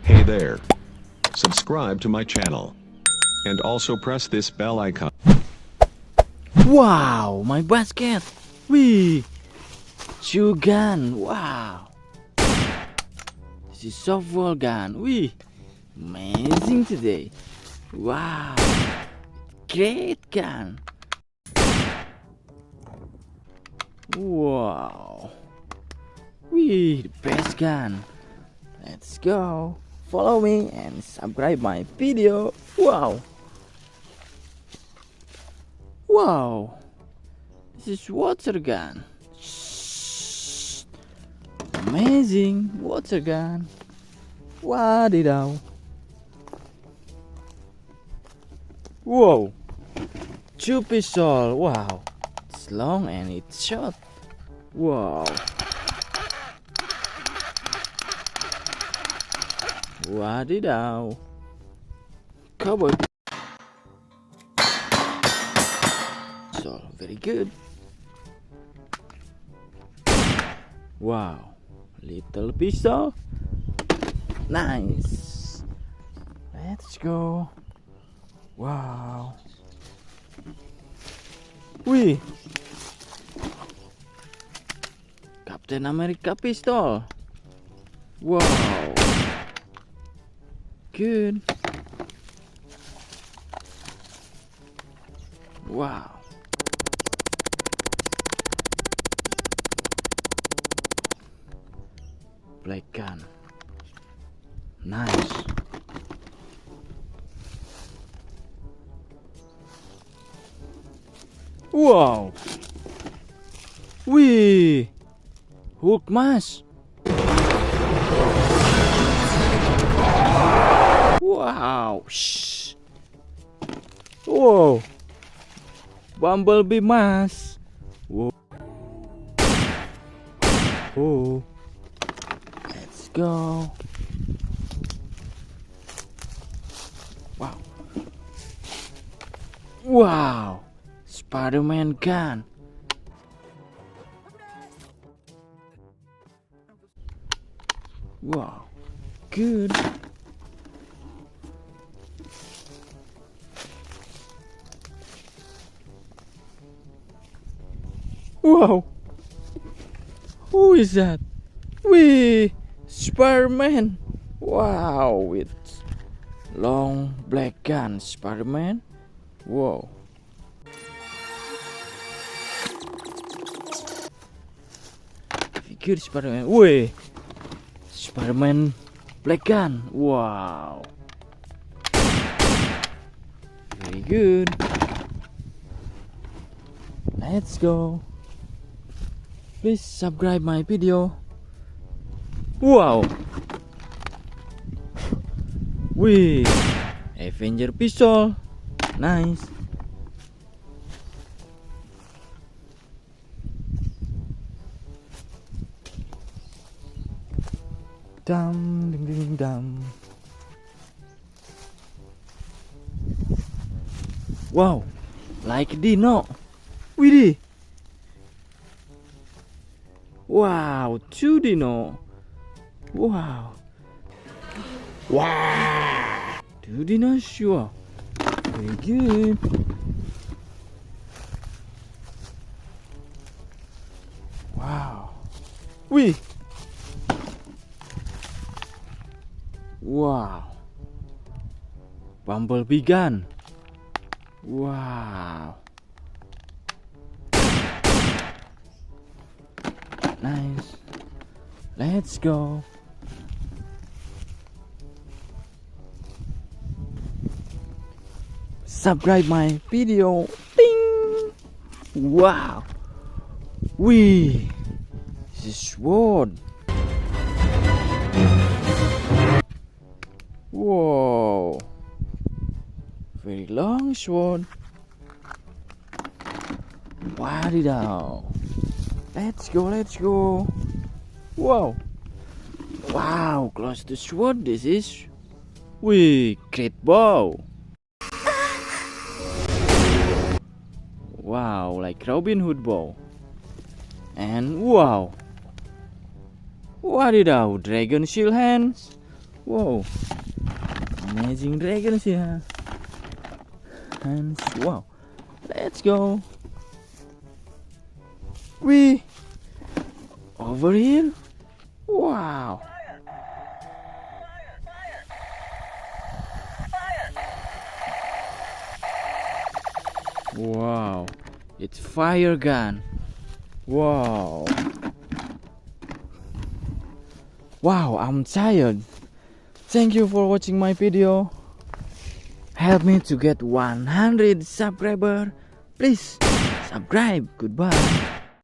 Hey there. Subscribe to my channel. And also press this bell icon. Wow, my basket. Wee. Shoe gun. Wow. This is softball gun. Wee. Amazing today. Wow. Great gun. Wow. Wee, the best gun. Let's go. Follow me and subscribe my video. Wow. Wow. This is water gun. Shh. Amazing water gun. Wadidaw. Whoa. Two pistol. Wow. It's long and it's short. Wow. Wadidaw. Cowboy. So very good. Wow. Little pistol. Nice. Let's go. Wow. Wih. Captain America pistol. Wow. Good. Wow. Black gun. Nice. Wow. Wih. Hook mas. Wow. Shh. Wow. Bumblebee mas. Wow. Oh. Let's go. Wow. Wow. Spider-Man gun. Wow. Good. Wow. Who is that? Wee. Spider-Man. Wow. With long black gun. Spider-Man. Wow. Figure Spider-Man. Wih. Spider-Man black gun. Wow. Very good. Let's go. Please subscribe my video. Wow. Wih. Avenger pistol. Nice. Dum ding ding dum. Wow, like dino. Widih. Wow, two dino. Wow. Wow. Two dinosaurs. Very good. Wow. Wih. Wow. Bumblebee gun. Wow. Nice. Let's go. Subscribe my video. Ding. Wow. Wee. This is sword. Whoa. Very long sword. Wadidaw. Let's go, let's go. Wow. Wow, close to sword. This is. Wee, great bow. Wow, like Robin Hood bow. And wow. Wadidaw, dragon shield hands. Wow, amazing dragons here. And wow, let's go. We over here. Wow. Wow, it's fire gun. Wow. Wow, I'm tired. Thank you for watching my video. Help me to get 100 subscribers. Please subscribe. Goodbye.